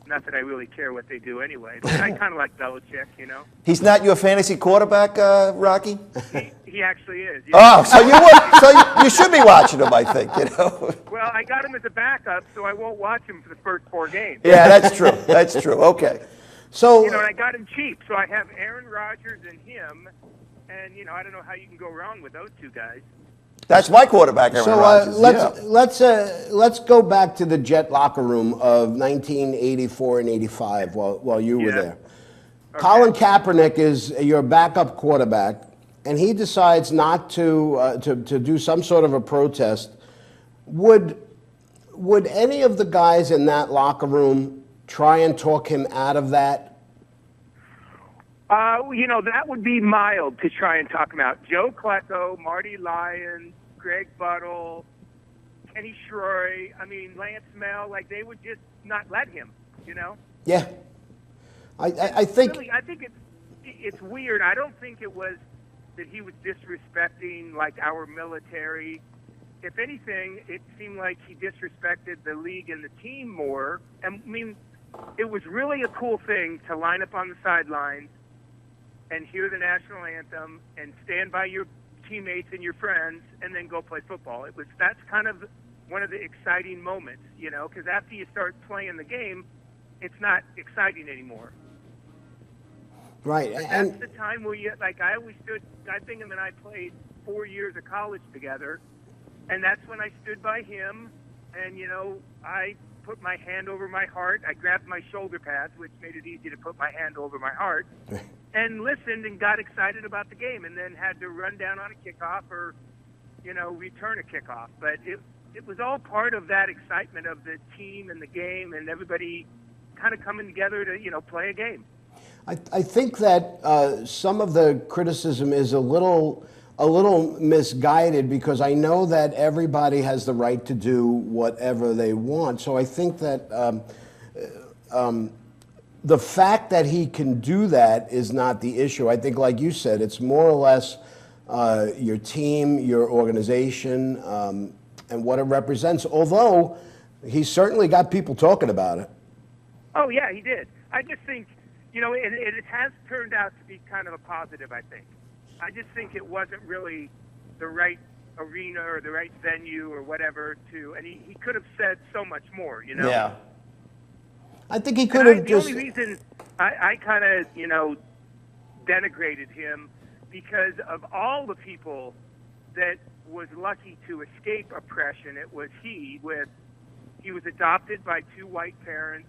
Not that I really care what they do anyway. But I kind of like Belichick, you know. He's not your fantasy quarterback, Rocky? He actually is. Oh, so you should be watching him, I think, you know? Well, I got him as a backup, so I won't watch him for the first 4 games. Yeah, that's true. That's true. Okay. So, You know, and I got him cheap, so I have Aaron Rodgers and him, and, you know, I don't know how you can go wrong with those 2 guys. That's my quarterback, Aaron Rodgers. let's go back to the Jet locker room of 1984 and 85 while you were there. Okay. Colin Kaepernick is your backup quarterback, and he decides not to do some sort of a protest. Would any of the guys in that locker room try and talk him out of that? You know, that would be mild to try and talk him out. Joe Klecko, Marty Lyons, Greg Buttle, Kenny Shroy, I mean, Lance Mel, like, they would just not let him, you know? Yeah. I think... Really, I think it's weird. I don't think it was that he was disrespecting, like, our military. If anything, it seemed like he disrespected the league and the team more. And, I mean, it was really a cool thing to line up on the sidelines and hear the national anthem and stand by your teammates and your friends and then go play football. That's kind of one of the exciting moments, you know, because after you start playing the game, it's not exciting anymore. Right. But And that's the time where Guy Bingham and I played 4 years of college together, and that's when I stood by him, and, you know, I put my hand over my heart. I grabbed my shoulder pads, which made it easy to put my hand over my heart, and listened and got excited about the game, and then had to run down on a kickoff or, you know, return a kickoff. But it was all part of that excitement of the team and the game and everybody kind of coming together to, you know, play a game. I think that some of the criticism is a little misguided, because I know that everybody has the right to do whatever they want. So I think that the fact that he can do that is not the issue. I think, like you said, it's more or less your team, your organization, and what it represents. Although he certainly got people talking about it. Oh, yeah, he did. I just think, you know, it has turned out to be kind of a positive, I think. I just think it wasn't really the right arena or the right venue or whatever and he could have said so much more, you know? Yeah. I think he could have just... The only reason I kind of, you know, denigrated him because of all the people that was lucky to escape oppression, it was he was adopted by 2 white parents.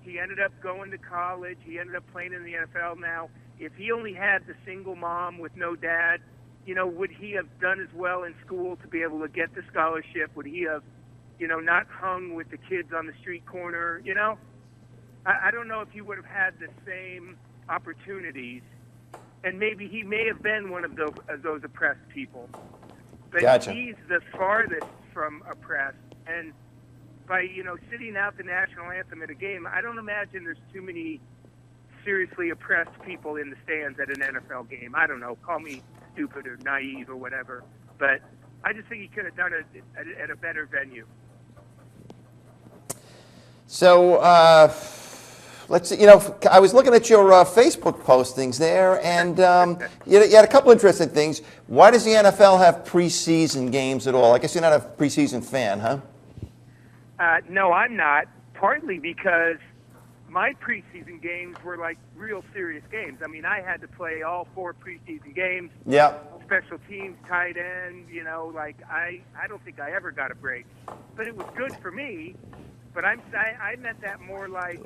He ended up going to college. He ended up playing in the NFL. Now, if he only had the single mom with no dad, would he have done as well in school to be able to get the scholarship? Would he have, not hung with the kids on the street corner? I don't know if he would have had the same opportunities, and maybe he may have been one of those oppressed people. But Gotcha. He's the farthest from oppressed, and by sitting out the national anthem at a game, I don't imagine there's too many seriously oppressed people in the stands at an NFL game. I don't know, call me stupid or naive or whatever, but I just think he could have done it at a better venue. So let's see. I was looking at your Facebook postings there, and you had a couple interesting things. Why does the NFL have preseason games at all? I guess you're not a preseason fan, huh? No, I'm not. Partly because my preseason games were like real serious games. I mean, I had to play all 4 preseason games. Yeah. Special teams, tight end, I don't think I ever got a break. But it was good for me. But I meant that more like,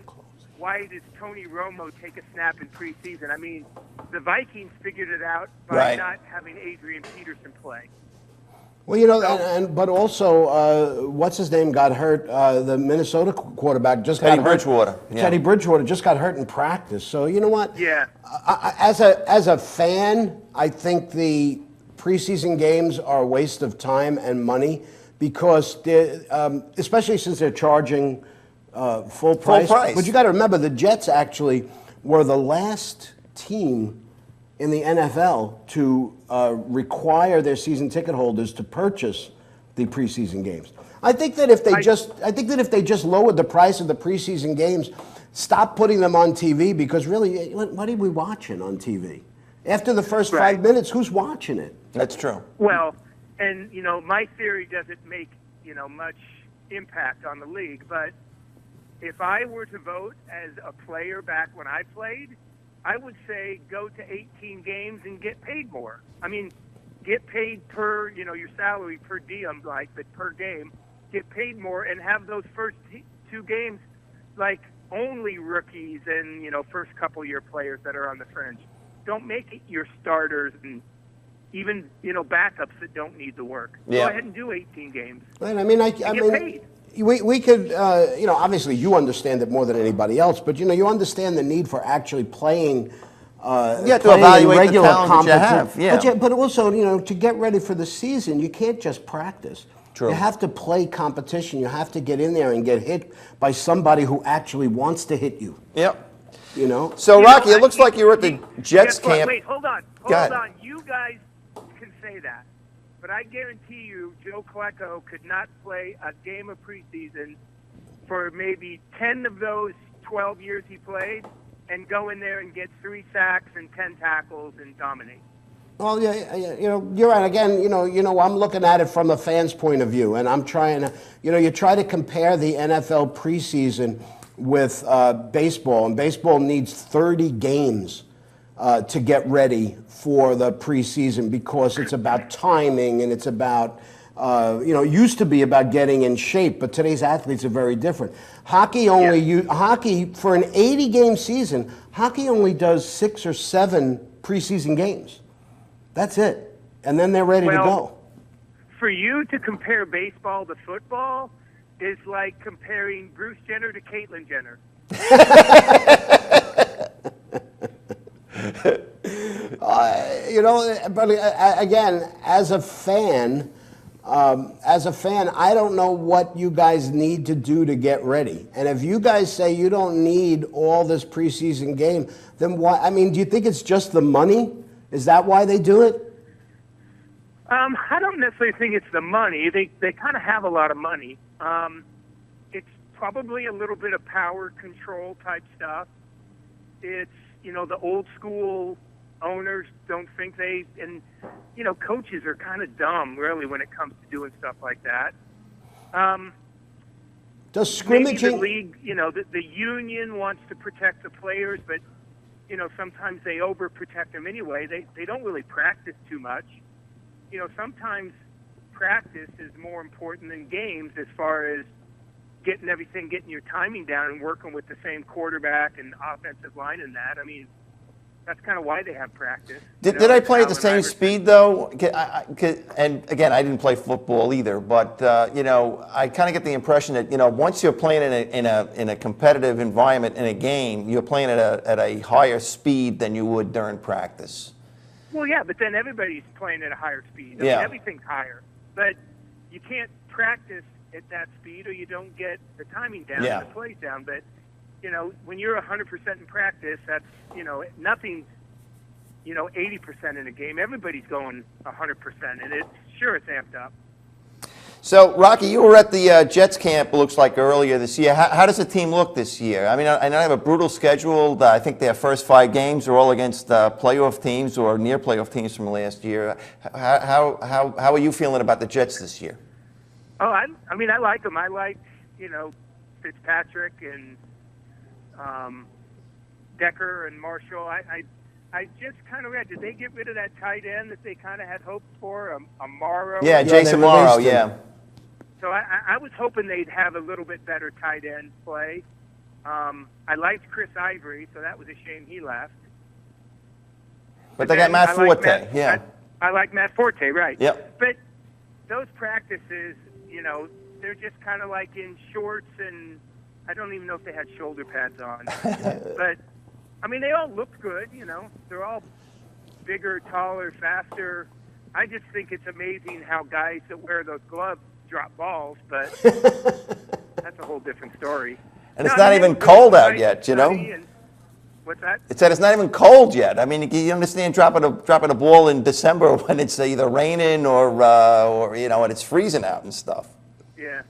why does Tony Romo take a snap in preseason? I mean, the Vikings figured it out by not having Adrian Peterson play. Well, but also, what's his name got hurt? The Minnesota quarterback just got hurt. Bridgewater. Yeah. Teddy Bridgewater just got hurt in practice. So you know what? Yeah. As a fan, I think the preseason games are a waste of time and money because, especially since they're charging full price. But you got to remember, the Jets actually were the last team in the NFL to require their season ticket holders to purchase the preseason games. I think that if they just lowered the price of the preseason games, stop putting them on TV, because really, what are we watching on TV? After the first 5 minutes, who's watching it? That's true. Well, and my theory doesn't make much impact on the league, but if I were to vote as a player back when I played, I would say go to 18 games and get paid more. I mean, get paid per, your salary per diem, but per game, get paid more and have those first 2 games like only rookies and, first couple year players that are on the fringe. Don't make it your starters and even, backups that don't need the work. Yeah. Go ahead and do 18 games. Right, I mean, get paid. We could, obviously you understand it more than anybody else, but, you understand the need for actually playing. You have to evaluate the talent that you have. Yeah. But also, to get ready for the season, you can't just practice. True. You have to play competition. You have to get in there and get hit by somebody who actually wants to hit you. Yep. So, Rocky, it looks like you were at the Jets camp. Wait, hold on. Hold on. You guys can say that. But I guarantee you, Joe Klecko could not play a game of preseason for maybe 10 of those 12 years he played and go in there and get 3 sacks and 10 tackles and dominate. Well, yeah, you're right. Again, I'm looking at it from a fan's point of view, and I'm trying to, you try to compare the NFL preseason with baseball, and baseball needs 30 games to get ready for the preseason because it's about timing and it's about, used to be about getting in shape, but today's athletes are very different. Hockey hockey for an 80-game season, hockey only does 6 or 7 preseason games. That's it, and then they're ready to go. For you to compare baseball to football is like comparing Bruce Jenner to Caitlyn Jenner. But again, as a fan, I don't know what you guys need to do to get ready. And if you guys say you don't need all this preseason game, then why? I mean, do you think it's just the money? Is that why they do it? I don't necessarily think it's the money. They kind of have a lot of money. It's probably a little bit of power control type stuff. It's, the old school owners don't think coaches are kind of dumb, really, when it comes to doing stuff like that. Does scrimmaging... Maybe the league, the union wants to protect the players, but, sometimes they overprotect them anyway. They don't really practice too much. Sometimes practice is more important than games as far as getting your timing down and working with the same quarterback and offensive line and that. I mean, that's kind of why they have practice. Did I play at the same speed though? And again, I didn't play football either, but I kind of get the impression that once you're playing in a competitive environment in a game, you're playing at a higher speed than you would during practice. Well, yeah, but then everybody's playing at a higher speed. I Yeah. mean, everything's higher, but you can't practice at that speed, or you don't get the timing down Yeah. and the plays down. But when you're 100% in practice, that's nothing's 80% in a game. Everybody's going 100%, and it's amped up. So, Rocky, you were at the Jets camp, it looks like, earlier this year. How does the team look this year? I mean, I know they have a brutal schedule. I think their first 5 games are all against playoff teams or near playoff teams from last year. How are you feeling about the Jets this year? Oh, I mean, I like them. I like, Fitzpatrick and Decker and Marshall. I just kind of read, did they get rid of that tight end that they kind of had hoped for, Morrow? Yeah, Jason Morrow, yeah. So I was hoping they'd have a little bit better tight end play. I liked Chris Ivory, so that was a shame he left. But they got Matt Forte, yeah. I like Matt Forte, right. Yep. But those practices, they're just kind of like in shorts, and I don't even know if they had shoulder pads on. But, I mean, they all looked good, They're all bigger, taller, faster. I just think it's amazing how guys that wear those gloves drop balls, but that's a whole different story. And it's not even cold out yet, What's that? It said it's not even cold yet. I mean, you understand dropping a ball in December when it's either raining or and it's freezing out and stuff. Yeah.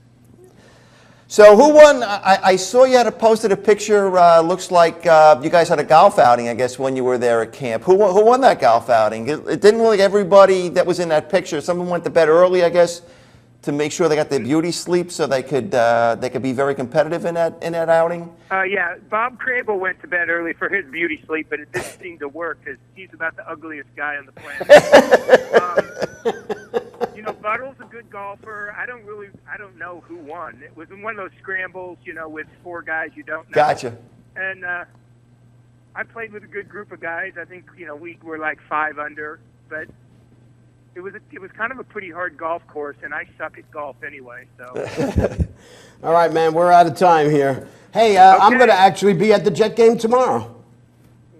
So who won? I saw you had posted a picture. Looks like you guys had a golf outing, I guess, when you were there at camp. Who won that golf outing? It didn't look like everybody that was in that picture. Someone went to bed early, I guess, to make sure they got their beauty sleep so they could be very competitive in that outing. Yeah, Bob Crable went to bed early for his beauty sleep, but it didn't seem to work because he's about the ugliest guy on the planet. Buttle's a good golfer. I don't know who won. It was in one of those scrambles, with 4 guys you don't know. Gotcha. And I played with a good group of guys. I think we were like 5 under, but it was kind of a pretty hard golf course, and I suck at golf anyway. So. All right, man, we're out of time here. Hey, I'm going to actually be at the Jet game tomorrow.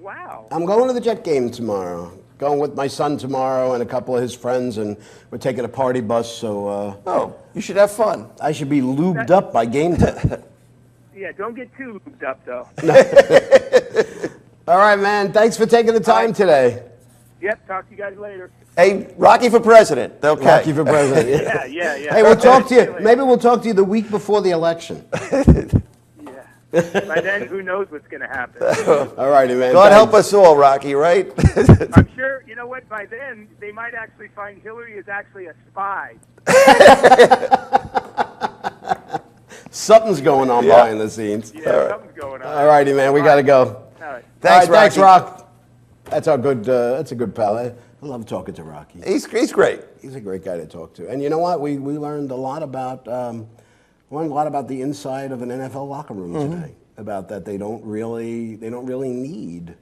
Wow. I'm going to the Jet game tomorrow. Going with my son tomorrow and a couple of his friends, and we're taking a party bus. So. You should have fun. I should be lubed up by game time. Yeah, don't get too lubed up though. All right, man. Thanks for taking the time today. Yep. Talk to you guys later. Hey, Rocky for president. Okay. Rocky for president. Yeah. Hey, we'll talk to you. Maybe we'll talk to you the week before the election. By then, who knows what's going to happen? All righty, man. God help us all, Rocky, right? I'm sure, you know what, by then, they might actually find Hillary is actually a spy. Something's going on behind the scenes. Yeah, something's going on. All righty, man. We got to go. All right. Thanks, Rocky. Rock. That's a good pal. I love talking to Rocky. He's great. He's a great guy to talk to. And you know what? We learned a lot about the inside of an NFL locker room today. About that they don't really need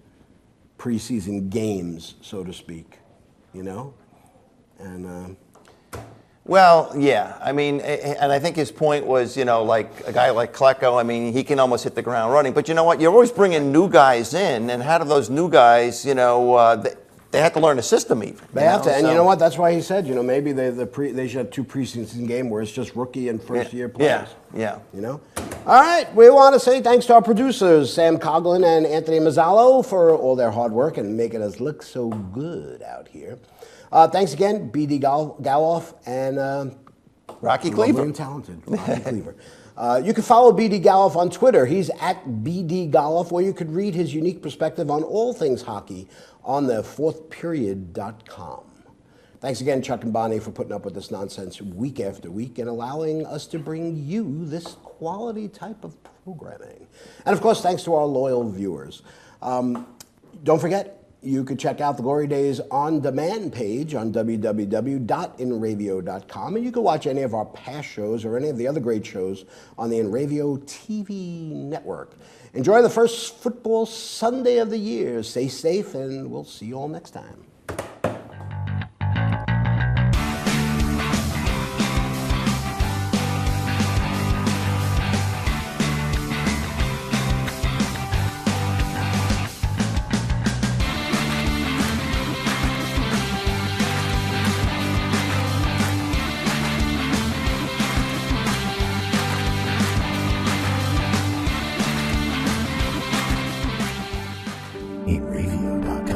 preseason games, so to speak. And Well, yeah. I mean, and I think his point was, like a guy like Klecko, I mean, he can almost hit the ground running. But you know what? You're always bringing new guys in, and how do those new guys, they have to learn the system even. they have to. And you know what? That's why he said, maybe they should have 2 preseason games where it's just rookie and first-year players. Yeah. All right. We want to say thanks to our producers, Sam Coughlin and Anthony Mazzallo, for all their hard work and making us look so good out here. Thanks again, B.D. Galoff and Rocky Cleaver. And talented Rocky Cleaver. You can follow B.D. Galoff on Twitter. He's at B.D. Galoff, where you could read his unique perspective on all things hockey on the fourthperiod.com. Thanks again, Chuck and Bonnie, for putting up with this nonsense week after week and allowing us to bring you this quality type of programming. And, of course, thanks to our loyal viewers. Don't forget, You could check out the Glory Days on demand page on www.inravio.com, and you can watch any of our past shows or any of the other great shows on the Inravio TV network. Enjoy the first football Sunday of the year. Stay safe, and we'll see you all next time. Inravio.com.